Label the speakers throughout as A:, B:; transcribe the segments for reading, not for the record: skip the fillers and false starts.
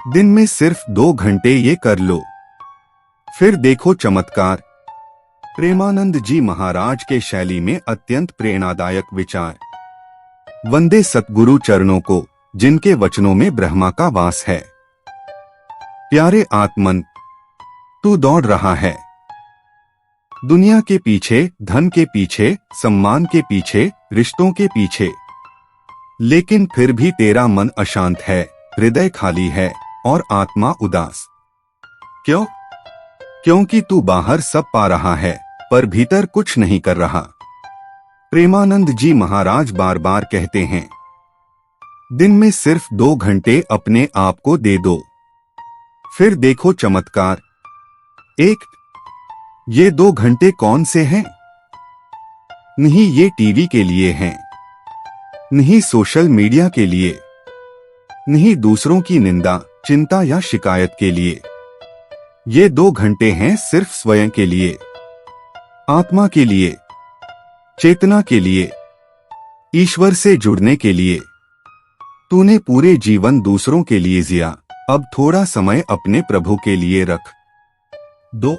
A: दिन में सिर्फ 2 घंटे ये कर लो, फिर देखो चमत्कार। प्रेमानंद जी महाराज के शैली में अत्यंत प्रेरणादायक विचार। वंदे सतगुरु चरणों को, जिनके वचनों में ब्रह्मा का वास है। प्यारे आत्मन, तू दौड़ रहा है दुनिया के पीछे, धन के पीछे, सम्मान के पीछे, रिश्तों के पीछे, लेकिन फिर भी तेरा मन अशांत है, हृदय खाली है और आत्मा उदास। क्यों? क्योंकि तू बाहर सब पा रहा है पर भीतर कुछ नहीं कर रहा। प्रेमानंद जी महाराज बार बार कहते हैं, दिन में सिर्फ 2 घंटे अपने आप को दे दो, फिर देखो चमत्कार। एक, ये 2 घंटे कौन से हैं? नहीं ये टीवी के लिए हैं, नहीं सोशल मीडिया के लिए, नहीं दूसरों की निंदा, चिंता या शिकायत के लिए। ये 2 घंटे हैं सिर्फ स्वयं के लिए, आत्मा के लिए, चेतना के लिए, ईश्वर से जुड़ने के लिए। तूने पूरे जीवन दूसरों के लिए जिया, अब थोड़ा समय अपने प्रभु के लिए रख। 2,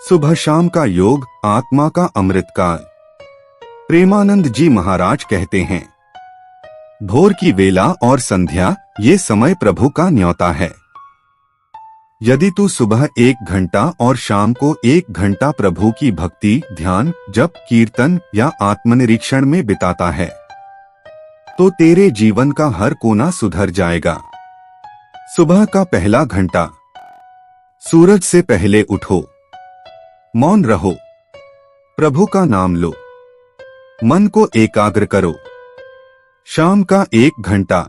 A: सुबह शाम का योग, आत्मा का अमृतकाल। प्रेमानंद जी महाराज कहते हैं, भोर की वेला और संध्या ये समय प्रभु का न्योता है। यदि तू सुबह 1 घंटा और शाम को 1 घंटा प्रभु की भक्ति, ध्यान, जप, कीर्तन या आत्मनिरीक्षण में बिताता है तो तेरे जीवन का हर कोना सुधर जाएगा। सुबह का पहला घंटा, सूरज से पहले उठो, मौन रहो, प्रभु का नाम लो, मन को एकाग्र करो। शाम का 1 घंटा,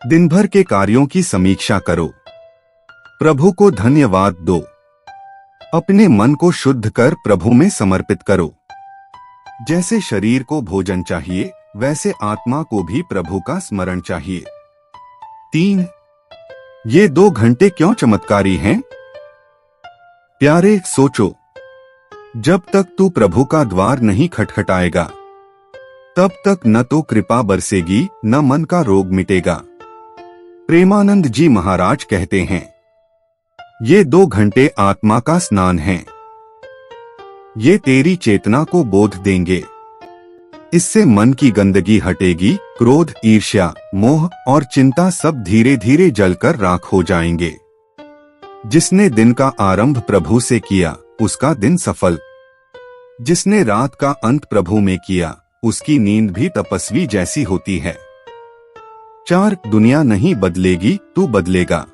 A: दिन भर के कार्यों की समीक्षा करो, प्रभु को धन्यवाद दो, अपने मन को शुद्ध कर प्रभु में समर्पित करो। जैसे शरीर को भोजन चाहिए वैसे आत्मा को भी प्रभु का स्मरण चाहिए। 3, ये 2 घंटे क्यों चमत्कारी हैं? प्यारे सोचो, जब तक तू प्रभु का द्वार नहीं खटखटाएगा तब तक न तो कृपा बरसेगी न मन का रोग मिटेगा। प्रेमानंद जी महाराज कहते हैं, ये 2 घंटे आत्मा का स्नान हैं। ये तेरी चेतना को बोध देंगे। इससे मन की गंदगी हटेगी, क्रोध, ईर्ष्या, मोह और चिंता सब धीरे धीरे जलकर राख हो जाएंगे। जिसने दिन का आरंभ प्रभु से किया उसका दिन सफल। जिसने रात का अंत प्रभु में किया उसकी नींद भी तपस्वी जैसी होती है। 4, दुनिया नहीं बदलेगी, तू बदलेगा।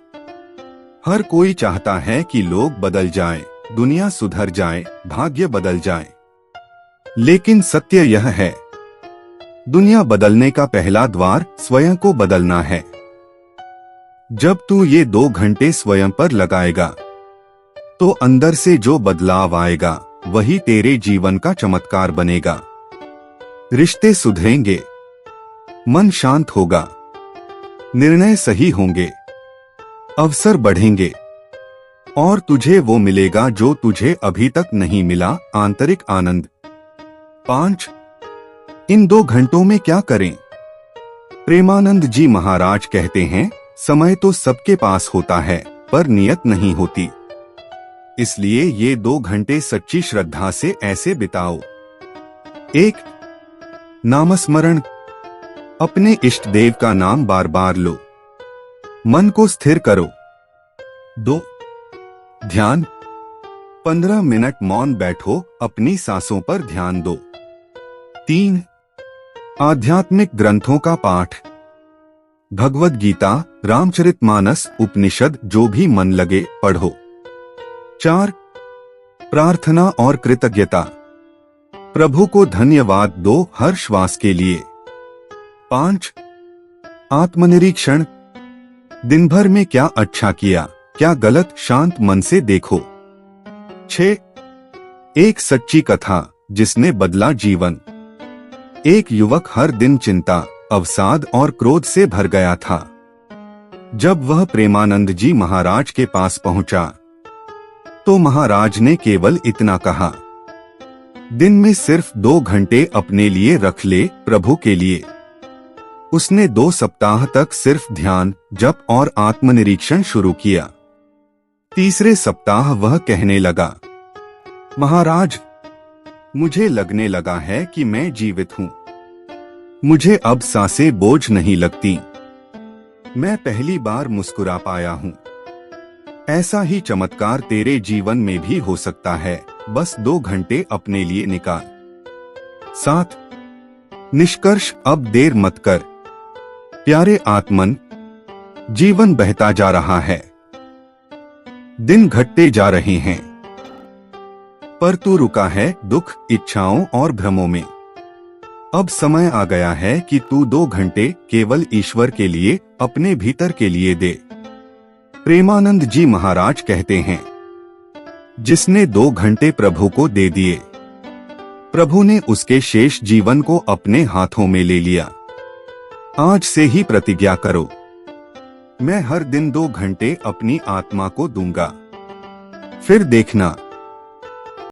A: हर कोई चाहता है कि लोग बदल जाएं, दुनिया सुधर जाए, भाग्य बदल जाए, लेकिन सत्य यह है, दुनिया बदलने का पहला द्वार स्वयं को बदलना है। जब तू ये 2 घंटे स्वयं पर लगाएगा तो अंदर से जो बदलाव आएगा वही तेरे जीवन का चमत्कार बनेगा। रिश्ते सुधरेंगे, मन शांत होगा, निर्णय सही होंगे, अवसर बढ़ेंगे और तुझे वो मिलेगा जो तुझे अभी तक नहीं मिला, आंतरिक आनंद। 5, इन 2 घंटों में क्या करें? प्रेमानंद जी महाराज कहते हैं, समय तो सबके पास होता है पर नियत नहीं होती। इसलिए ये 2 घंटे सच्ची श्रद्धा से ऐसे बिताओ। 1, नामस्मरण, अपने इष्ट देव का नाम बार बार लो, मन को स्थिर करो। 2, ध्यान, 15 मिनट मौन बैठो, अपनी सांसों पर ध्यान दो। 3, आध्यात्मिक ग्रंथों का पाठ, भगवद गीता, रामचरितमानस, उपनिषद, जो भी मन लगे पढ़ो। 4, प्रार्थना और कृतज्ञता, प्रभु को धन्यवाद दो हर श्वास के लिए। 5, आत्मनिरीक्षण, दिन भर में क्या अच्छा किया, क्या गलत, शांत मन से देखो। 6, एक सच्ची कथा जिसने बदला जीवन। एक युवक हर दिन चिंता, अवसाद और क्रोध से भर गया था। जब वह प्रेमानंद जी महाराज के पास पहुंचा तो महाराज ने केवल इतना कहा, दिन में सिर्फ 2 घंटे अपने लिए रख ले, प्रभु के लिए। उसने 2 सप्ताह तक सिर्फ ध्यान, जप और आत्मनिरीक्षण शुरू किया। तीसरे सप्ताह वह कहने लगा, महाराज, मुझे लगने लगा है कि मैं जीवित हूँ। मुझे अब सांसें बोझ नहीं लगती। मैं पहली बार मुस्कुरा पाया हूँ। ऐसा ही चमत्कार तेरे जीवन में भी हो सकता है, बस 2 घंटे अपने लिए निकाल। 7 निष्कर्ष, अब देर मत कर। प्यारे आत्मन, जीवन बहता जा रहा है, दिन घटते जा रहे हैं, पर तू रुका है दुख, इच्छाओं और भ्रमों में। अब समय आ गया है कि तू 2 घंटे केवल ईश्वर के लिए, अपने भीतर के लिए दे। प्रेमानंद जी महाराज कहते हैं, जिसने 2 घंटे प्रभु को दे दिए, प्रभु ने उसके शेष जीवन को अपने हाथों में ले लिया। आज से ही प्रतिज्ञा करो, मैं हर दिन 2 घंटे अपनी आत्मा को दूंगा। फिर देखना,